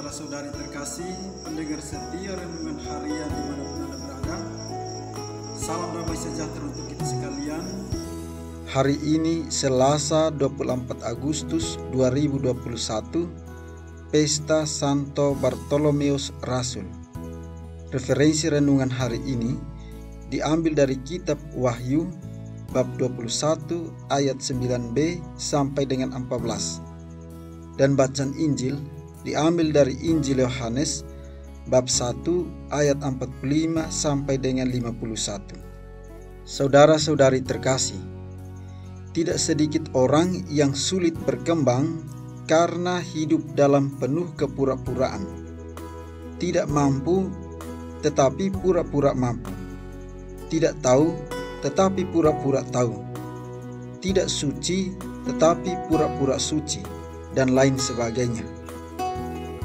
Saudara-saudari terkasih, pendengar setia renungan harian dimanapun Anda berada, salam damai sejahtera untuk kita sekalian. Hari ini Selasa 24 Agustus 2021, Pesta Santo Bartolomeus Rasul. Referensi renungan hari ini diambil dari kitab Wahyu bab 21 ayat 9b sampai dengan 14. Dan bacaan Injil diambil dari Injil Yohanes bab 1 ayat 45 sampai dengan 51. Saudara-saudari terkasih, tidak sedikit orang yang sulit berkembang karena hidup dalam penuh kepura-puraan. Tidak mampu tetapi pura-pura mampu. Tidak tahu tetapi pura-pura tahu. Tidak suci tetapi pura-pura suci, dan lain sebagainya.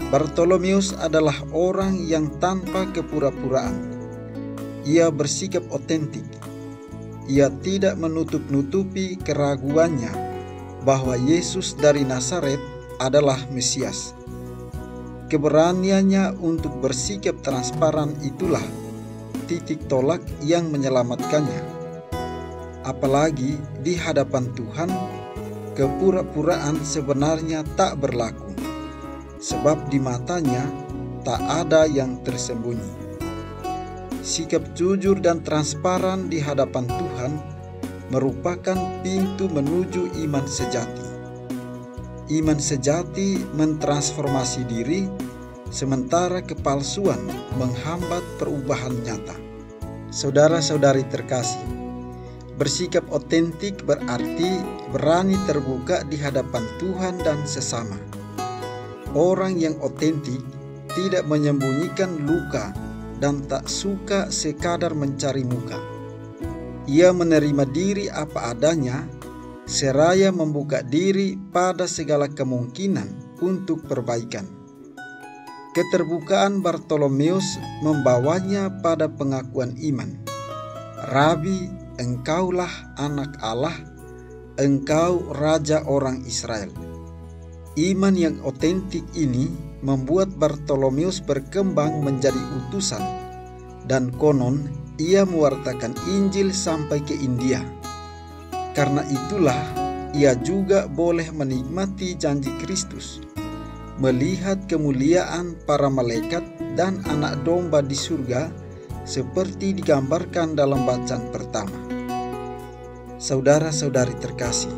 Bartolomeus adalah orang yang tanpa kepura-puraan. Ia bersikap otentik. Ia tidak menutup-nutupi keraguannya bahwa Yesus dari Nazaret adalah Mesias. Keberaniannya untuk bersikap transparan itulah titik tolak yang menyelamatkannya. Apalagi di hadapan Tuhan, kepura-puraan sebenarnya tak berlaku, sebab di matanya tak ada yang tersembunyi. Sikap jujur dan transparan di hadapan Tuhan merupakan pintu menuju iman sejati. Iman sejati mentransformasi diri, sementara kepalsuan menghambat perubahan nyata. Saudara-saudari terkasih, bersikap otentik berarti berani terbuka di hadapan Tuhan dan sesama. Orang yang otentik tidak menyembunyikan luka dan tak suka sekadar mencari muka. Ia menerima diri apa adanya, seraya membuka diri pada segala kemungkinan untuk perbaikan. Keterbukaan Bartolomeus membawanya pada pengakuan iman. Rabi, engkaulah anak Allah, engkau raja orang Israel. Iman yang otentik ini membuat Bartolomeus berkembang menjadi utusan, dan konon ia mewartakan Injil sampai ke India. Karena itulah ia juga boleh menikmati janji Kristus, melihat kemuliaan para malaikat dan anak domba di surga seperti digambarkan dalam bacaan pertama. Saudara-saudari terkasih,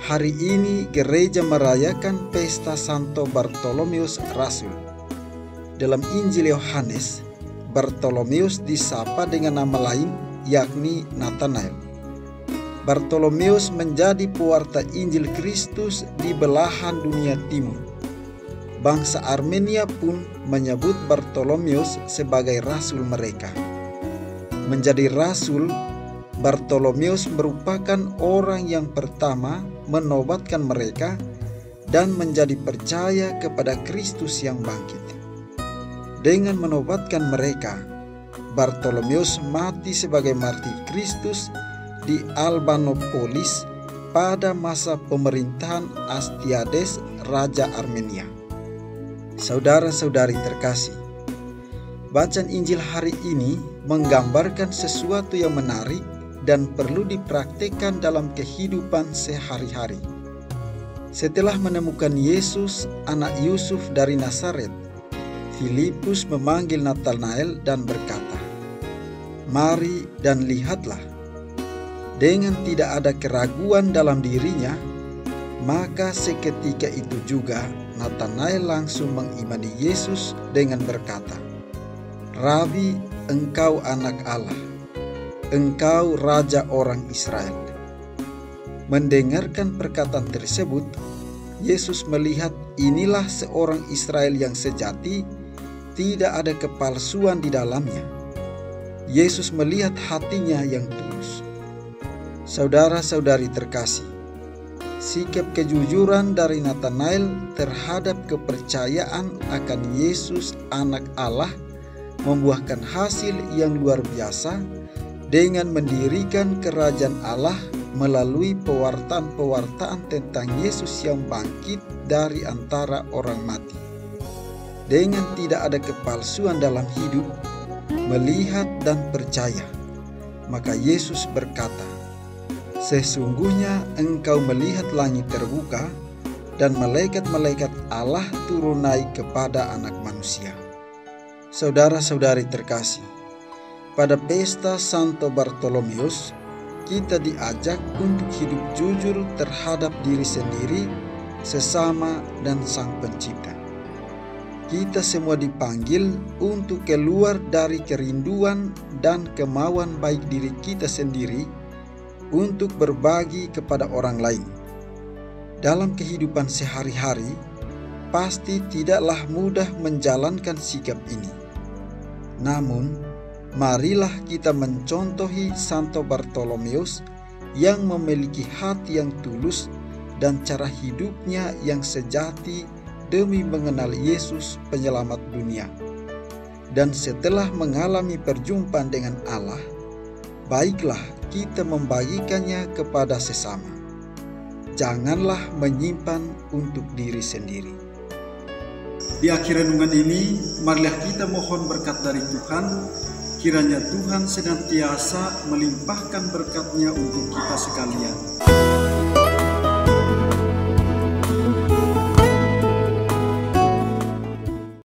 hari ini gereja merayakan pesta Santo Bartolomeus Rasul. Dalam Injil Yohanes, Bartolomeus disapa dengan nama lain, yakni Nathanael. Bartolomeus menjadi pewarta Injil Kristus di belahan dunia timur. Bangsa Armenia pun menyebut Bartolomeus sebagai rasul mereka. Menjadi rasul, Bartolomeus merupakan orang yang pertama menobatkan mereka dan menjadi percaya kepada Kristus yang bangkit. Dengan menobatkan mereka, Bartolomeus mati sebagai martir Kristus di Albanopolis pada masa pemerintahan Astiades, Raja Armenia. Saudara-saudari terkasih, bacaan Injil hari ini menggambarkan sesuatu yang menarik dan perlu dipraktikkan dalam kehidupan sehari-hari. Setelah menemukan Yesus, anak Yusuf dari Nazaret, Filipus memanggil Nathanael dan berkata, "Mari dan lihatlah." Dengan tidak ada keraguan dalam dirinya, maka seketika itu juga Nathanael langsung mengimani Yesus dengan berkata, "Rabi, engkau anak Allah, engkau raja orang Israel." Mendengarkan perkataan tersebut, Yesus melihat inilah seorang Israel yang sejati, tidak ada kepalsuan di dalamnya. Yesus melihat hatinya yang tulus. Saudara-saudari terkasih, sikap kejujuran dari Nathanael terhadap kepercayaan akan Yesus anak Allah membuahkan hasil yang luar biasa dengan mendirikan kerajaan Allah melalui pewartaan-pewartaan tentang Yesus yang bangkit dari antara orang mati. dengan tidak ada kepalsuan dalam hidup, melihat dan percaya. Maka Yesus berkata, "Sesungguhnya engkau melihat langit terbuka dan malaikat-malaikat Allah turun naik kepada Anak Manusia." Saudara-saudari terkasih, pada pesta Santo Bartolomeus, kita diajak untuk hidup jujur terhadap diri sendiri, sesama, dan Sang Pencipta. Kita semua dipanggil untuk keluar dari kerinduan dan kemauan baik diri kita sendiri untuk berbagi kepada orang lain. Dalam kehidupan sehari-hari, pasti tidaklah mudah menjalankan sikap ini. Namun, marilah kita mencontohi Santo Bartolomeus yang memiliki hati yang tulus dan cara hidupnya yang sejati demi mengenal Yesus penyelamat dunia. Dan setelah mengalami perjumpaan dengan Allah, baiklah kita membagikannya kepada sesama. Janganlah menyimpan untuk diri sendiri. Di akhir renungan ini, marilah kita mohon berkat dari Tuhan. Kiranya Tuhan senantiasa melimpahkan berkat-Nya untuk kita sekalian.